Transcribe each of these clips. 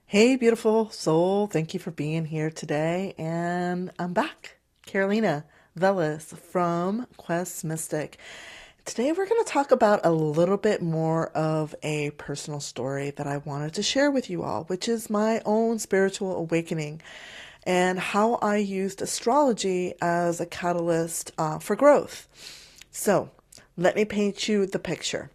Hey, beautiful soul. Thank you for being here today. And I'm back. Carolina Velas from Quest Mystic. Today, we're going to talk about a little bit more of a personal story that I wanted to share with you all, which is my own spiritual awakening and how I used astrology as a catalyst for growth. So, let me paint you the picture.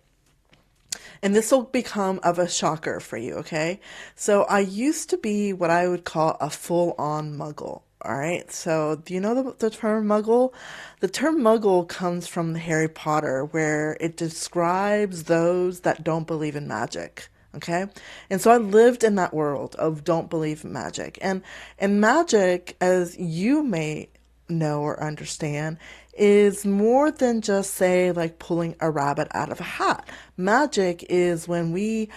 And this will become of a shocker for you, okay? So I used to be what I would call a full-on muggle. All right. So do you know the term muggle? The term muggle comes from Harry Potter, where it describes those that don't believe in magic. Okay. And so I lived in that world of don't believe in magic. And magic, as you may know or understand, is more than just, say, like pulling a rabbit out of a hat. Magic is when we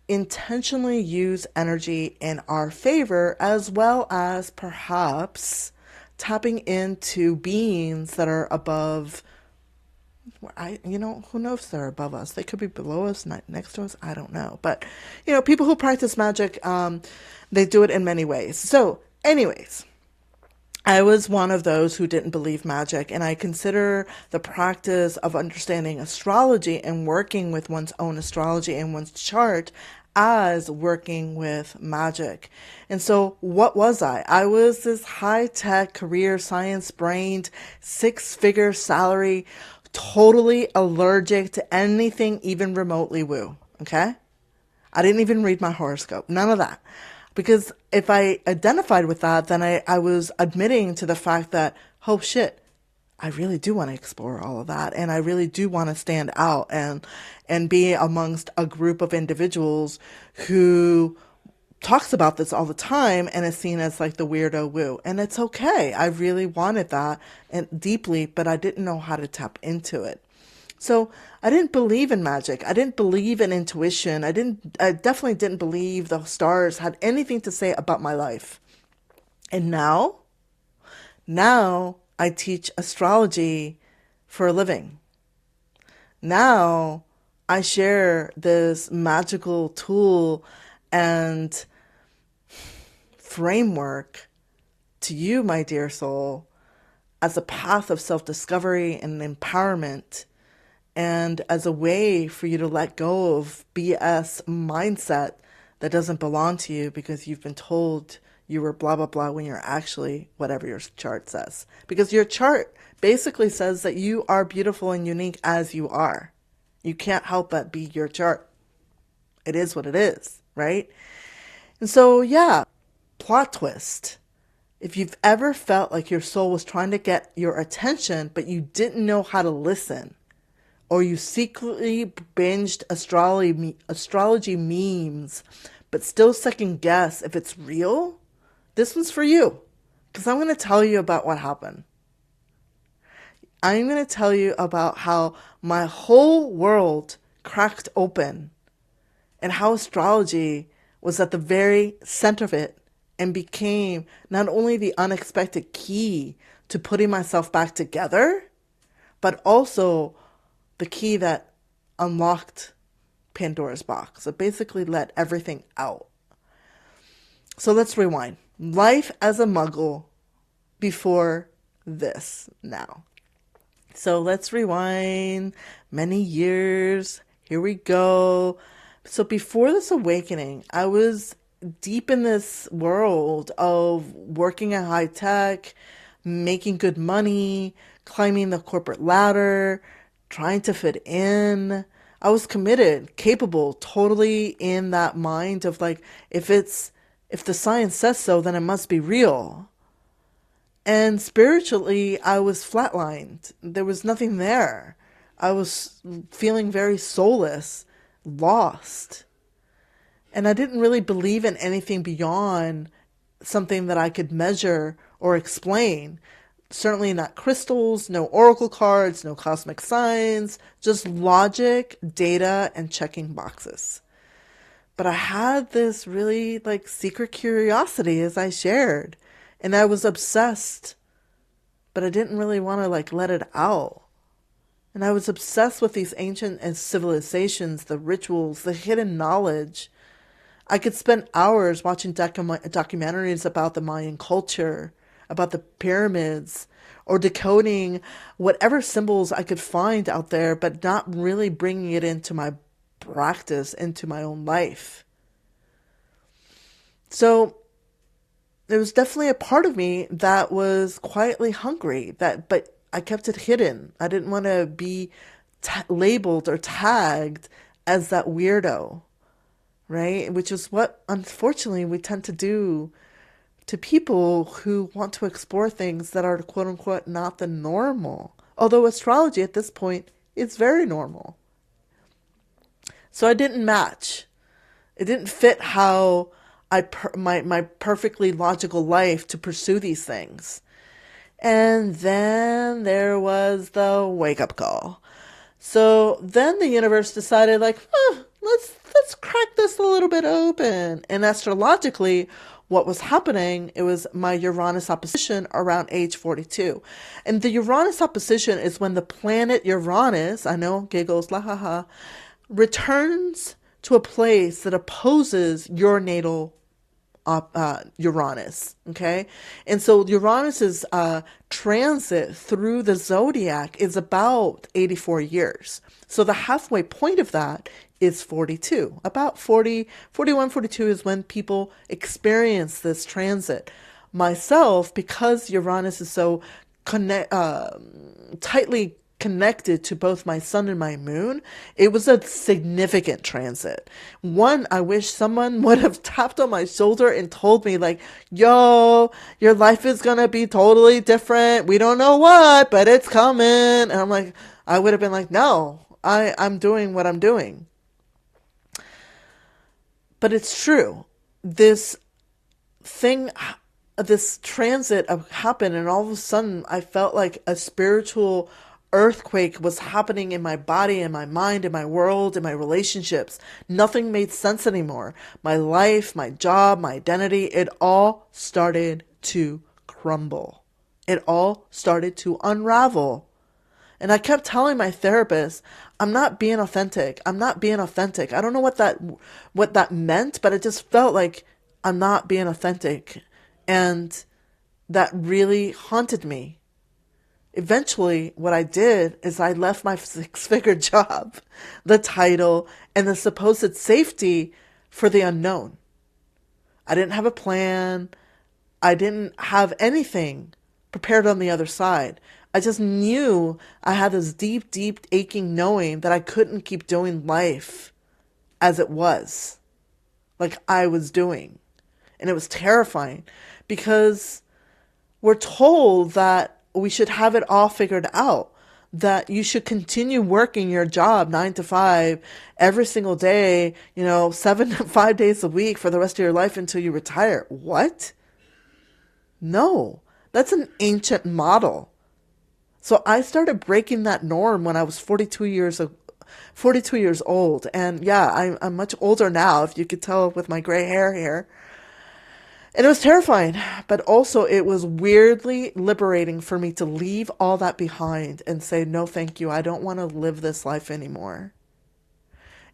intentionally use energy in our favor, as well as perhaps tapping into beings that are above. Who knows if they're above us? They could be below us, not next to us. I don't know. But, people who practice magic, they do it in many ways. So, anyways, I was one of those who didn't believe magic, and I consider the practice of understanding astrology and working with one's own astrology and one's chart as working with magic. And so, what was I? I was this high tech, career science brained, six-figure salary, totally allergic to anything even remotely woo. Okay? I didn't even read my horoscope. None of that. Because if I identified with that, then I was admitting to the fact that, oh shit, I really do want to explore all of that. And I really do want to stand out and be amongst a group of individuals who talks about this all the time and is seen as like the weirdo woo. And it's okay. I really wanted that and deeply, but I didn't know how to tap into it. So I didn't believe in magic. I didn't believe in intuition. I definitely didn't believe the stars had anything to say about my life. And now I teach astrology for a living. Now I share this magical tool and framework to you, my dear soul, as a path of self-discovery and empowerment, and as a way for you to let go of BS mindset that doesn't belong to you because you've been told you were blah, blah, blah when you're actually whatever your chart says. Because your chart basically says that you are beautiful and unique as you are. You can't help but be your chart. It is what it is, right? And so, yeah, plot twist. If you've ever felt like your soul was trying to get your attention, but you didn't know how to listen, or you secretly binged astrology memes, but still second guess if it's real, this one's for you. Because I'm going to tell you about what happened. I'm going to tell you about how my whole world cracked open and how astrology was at the very center of it and became not only the unexpected key to putting myself back together, but also the key that unlocked Pandora's box. It basically let everything out. So let's rewind. Life as a muggle before this now. So let's rewind many years. Here we go. So before this awakening, I was deep in this world of working at high tech, making good money, climbing the corporate ladder, trying to fit in. I was committed, capable, totally in that mind of like, if the science says so, then it must be real. And spiritually, I was flatlined. There was nothing there. I was feeling very soulless, lost. And I didn't really believe in anything beyond something that I could measure or explain. Certainly not crystals, no oracle cards, no cosmic signs, just logic, data, and checking boxes. But I had this really like secret curiosity as I shared, and I was obsessed, but I didn't really want to like let it out. And I was obsessed with these ancient civilizations, the rituals, the hidden knowledge. I could spend hours watching documentaries about the Mayan culture, about the pyramids, or decoding whatever symbols I could find out there, but not really bringing it into my practice, into my own life. So there was definitely a part of me that was quietly hungry, but I kept it hidden. I didn't want to be labeled or tagged as that weirdo, right? Which is what, unfortunately, we tend to do to people who want to explore things that are quote unquote not the normal. Although astrology at this point is very normal. So I didn't match. It didn't fit how my perfectly logical life to pursue these things. And then there was the wake up call. So then the universe decided, like, let's crack this a little bit open. And astrologically, what was happening, it was my Uranus opposition around age 42. And the Uranus opposition is when the planet Uranus, I know, giggles, la ha ha, returns to a place that opposes your natal Uranus, okay? And so Uranus's transit through the zodiac is about 84 years. So the halfway point of that is 42. About 40, 41, 42 is when people experience this transit. Myself, because Uranus is so tightly connected to both my sun and my moon, it was a significant transit. One, I wish someone would have tapped on my shoulder and told me, like, yo, your life is gonna be totally different. We don't know what, but it's coming. And I'm like, I would have been like, no, I'm doing what I'm doing. But it's true. This transit happened, and all of a sudden I felt like a spiritual earthquake was happening in my body, in my mind, in my world, in my relationships. Nothing made sense anymore. My life, my job, my identity, it all started to crumble. It all started to unravel. And I kept telling my therapist, I'm not being authentic. I'm not being authentic. I don't know what that meant, but it just felt like I'm not being authentic. And that really haunted me. Eventually, what I did is I left my 6-figure job, the title, and the supposed safety for the unknown. I didn't have a plan. I didn't have anything prepared on the other side. I just knew I had this deep, deep aching knowing that I couldn't keep doing life as it was, like I was doing. And it was terrifying because we're told that we should have it all figured out, that you should continue working your job 9 to 5 every single day, 5 days a week for the rest of your life until you retire. What? No, that's an ancient model. So I started breaking that norm when I was 42 years old. And yeah, I'm much older now, if you could tell with my gray hair here. And it was terrifying, but also it was weirdly liberating for me to leave all that behind and say, no, thank you. I don't want to live this life anymore.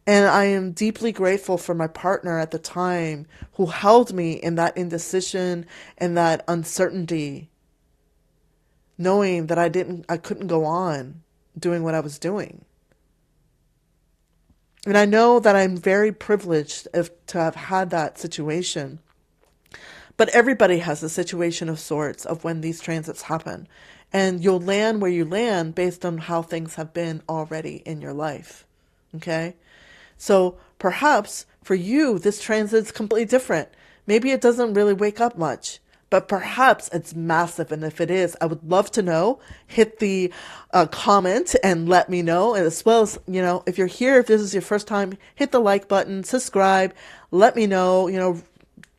And I am deeply grateful for my partner at the time who held me in that indecision and that uncertainty, knowing that I couldn't go on doing what I was doing. And I know that I'm very privileged to have had that situation. But everybody has a situation of sorts of when these transits happen. And you'll land where you land based on how things have been already in your life. Okay? So perhaps for you, this transit's completely different. Maybe it doesn't really wake up much. But perhaps it's massive. And if it is, I would love to know. Hit the comment and let me know. And as well as, if you're here, if this is your first time, hit the like button, subscribe, let me know,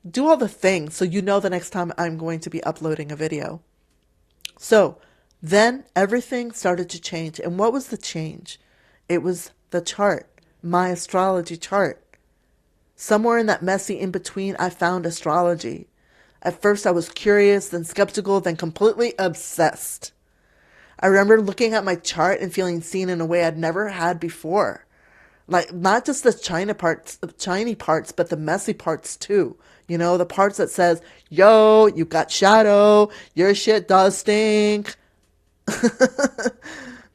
do all the things so the next time I'm going to be uploading a video. So then everything started to change. And what was the change? It was the chart, my astrology chart. Somewhere in that messy in-between, I found astrology. At first I was curious, then skeptical, then completely obsessed. I remember looking at my chart and feeling seen in a way I'd never had before. Like, not just the shiny parts, but the messy parts too. You know, the parts that says, yo, you got shadow, your shit does stink.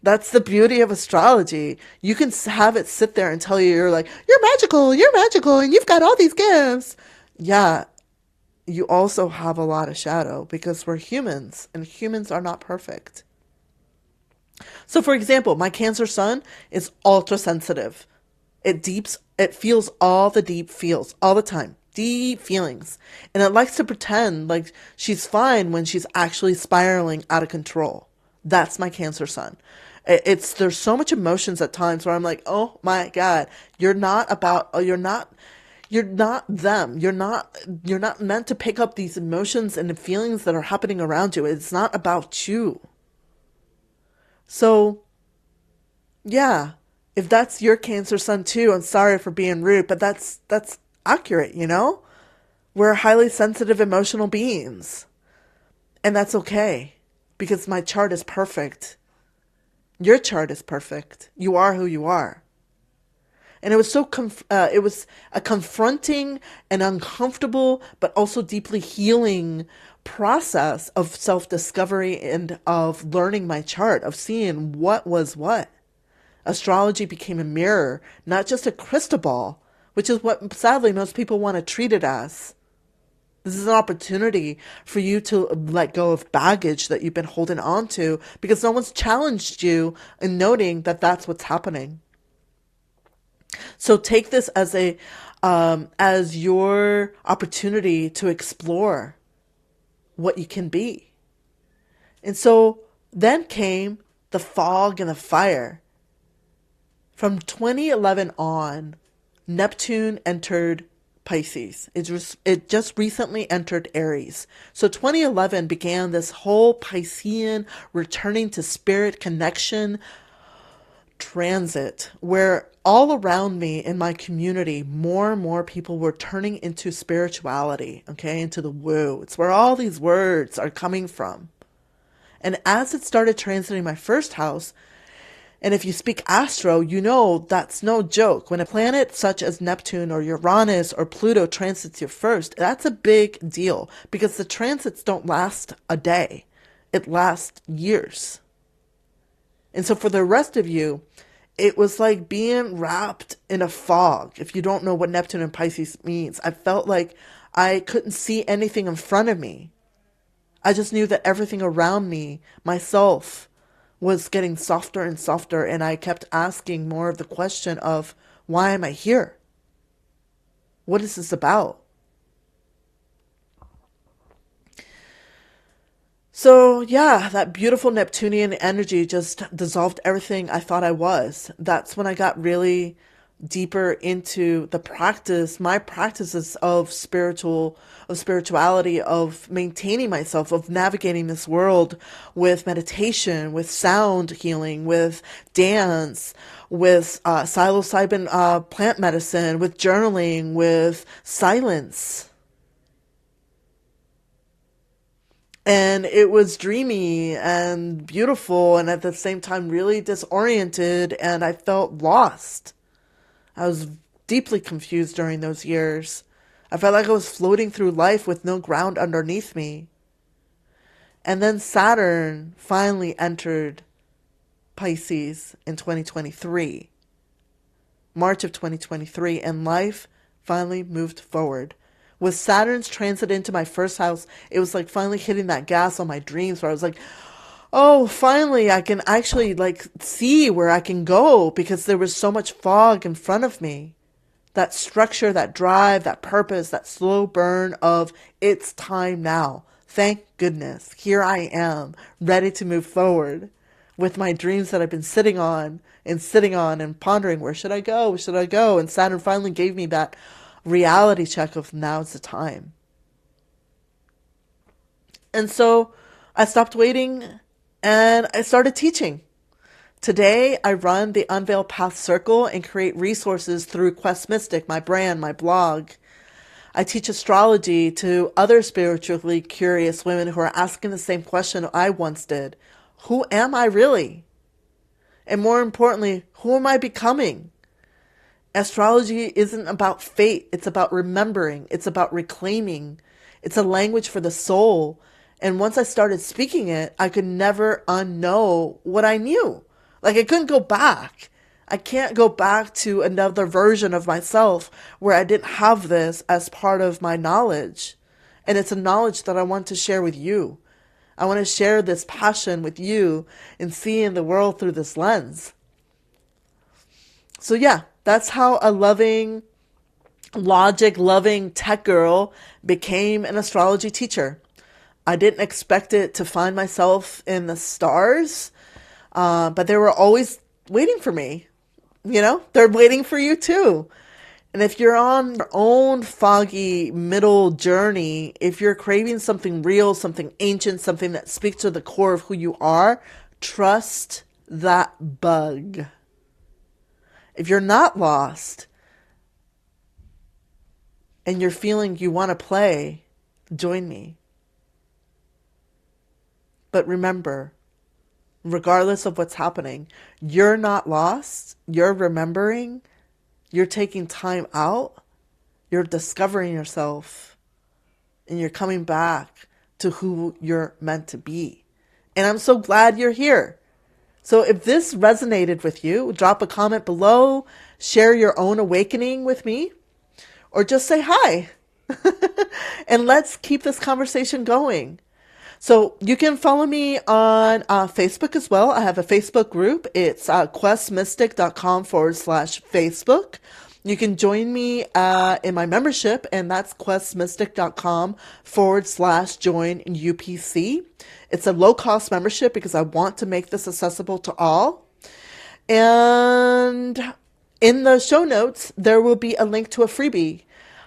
That's the beauty of astrology. You can have it sit there and tell you, you're magical, and you've got all these gifts. Yeah, you also have a lot of shadow because we're humans, and humans are not perfect. So, for example, my Cancer sun is ultra sensitive. It feels all the deep feels all the time, deep feelings. And it likes to pretend like she's fine when she's actually spiraling out of control. That's my Cancer sun. There's so much emotions at times where I'm like, oh my God, you're not them. You're not meant to pick up these emotions and the feelings that are happening around you. It's not about you. So, yeah, if that's your Cancer sun too, I'm sorry for being rude, but that's accurate, you know? We're highly sensitive emotional beings, and that's okay because my chart is perfect. Your chart is perfect. You are who you are. And it was a confronting and uncomfortable, but also deeply healing process of self-discovery and of learning my chart, of seeing what was what. Astrology became a mirror, not just a crystal ball, which is what sadly most people want to treat it as. This is an opportunity for you to let go of baggage that you've been holding on to because no one's challenged you in noting that that's what's happening. So take this as your opportunity to explore what you can be. And so then came the fog and the fire. From 2011 on, Neptune entered Pisces. It just recently entered Aries. So 2011 began this whole Piscean returning to spirit connection transit where all around me in my community, more and more people were turning into spirituality, okay, into the woo. It's where all these words are coming from. And as it started transiting my first house, and if you speak astro, you know that's no joke. When a planet such as Neptune or Uranus or Pluto transits your first, that's a big deal because the transits don't last a day. It lasts years. And so for the rest of you, it was like being wrapped in a fog. If you don't know what Neptune and Pisces means, I felt like I couldn't see anything in front of me. I just knew that everything around me, myself, was getting softer and softer, and I kept asking more of the question of, why am I here? What is this about? So yeah, that beautiful Neptunian energy just dissolved everything I thought I was. That's when I got really deeper into my practices of spirituality, of maintaining myself, of navigating this world with meditation, with sound healing, with dance, with psilocybin plant medicine, with journaling, with silence. And it was dreamy and beautiful and at the same time really disoriented, and I felt lost. I was deeply confused during those years. I felt like I was floating through life with no ground underneath me. And then Saturn finally entered Pisces in 2023, March of 2023, and life finally moved forward. With Saturn's transit into my first house, it was like finally hitting that gas on my dreams where I was like, oh, finally I can actually like see where I can go because there was so much fog in front of me. That structure, that drive, that purpose, that slow burn of it's time now. Thank goodness. Here I am, ready to move forward with my dreams that I've been sitting on and pondering, where should I go? Where should I go? And Saturn finally gave me that reality check of now's the time. And so I stopped waiting and I started teaching. Today, I run the Unveil Path Circle and create resources through Quest Mystic, my brand, my blog. I teach astrology to other spiritually curious women who are asking the same question I once did. Who am I really? And more importantly, who am I becoming? Astrology isn't about fate. It's about remembering. It's about reclaiming. It's a language for the soul. And once I started speaking it, I could never unknow what I knew. Like I couldn't go back. I can't go back to another version of myself where I didn't have this as part of my knowledge. And it's a knowledge that I want to share with you. I want to share this passion with you and seeing the world through this lens. So yeah, that's how a loving, logic-loving tech girl became an astrology teacher. I didn't expect it to find myself in the stars, but they were always waiting for me. You know, they're waiting for you too. And if you're on your own foggy middle journey, if you're craving something real, something ancient, something that speaks to the core of who you are, trust that bug. If you're not lost and you're feeling you want to play, join me. But remember, regardless of what's happening, you're not lost. You're remembering. You're taking time out. You're discovering yourself. And you're coming back to who you're meant to be. And I'm so glad you're here. So if this resonated with you, drop a comment below, share your own awakening with me, or just say hi. And let's keep this conversation going. So you can follow me on Facebook as well. I have a Facebook group. It's questmystic.com/Facebook. You can join me in my membership, and that's questmystic.com/join UPC. It's a low-cost membership because I want to make this accessible to all. And in the show notes, there will be a link to a freebie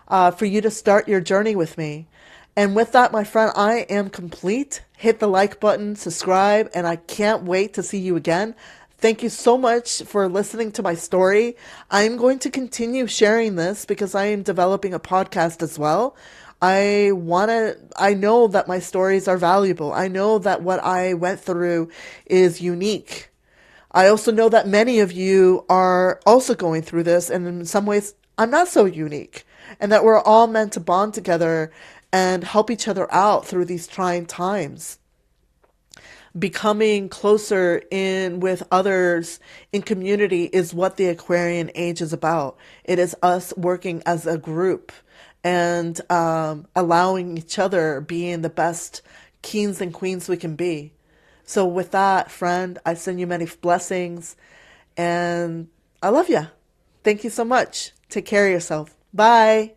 for you to start your journey with me. And with that, my friend, I am complete. Hit the like button, subscribe, and I can't wait to see you again. Thank you so much for listening to my story. I'm going to continue sharing this because I am developing a podcast as well. I know that my stories are valuable. I know that what I went through is unique. I also know that many of you are also going through this, and in some ways, I'm not so unique, and that we're all meant to bond together and help each other out through these trying times. Becoming closer in with others in community is what the Aquarian age is about. It is us working as a group and allowing each other being the best kings and queens we can be. So with that, friend, I send you many blessings and I love you. Thank you so much. Take care of yourself. Bye.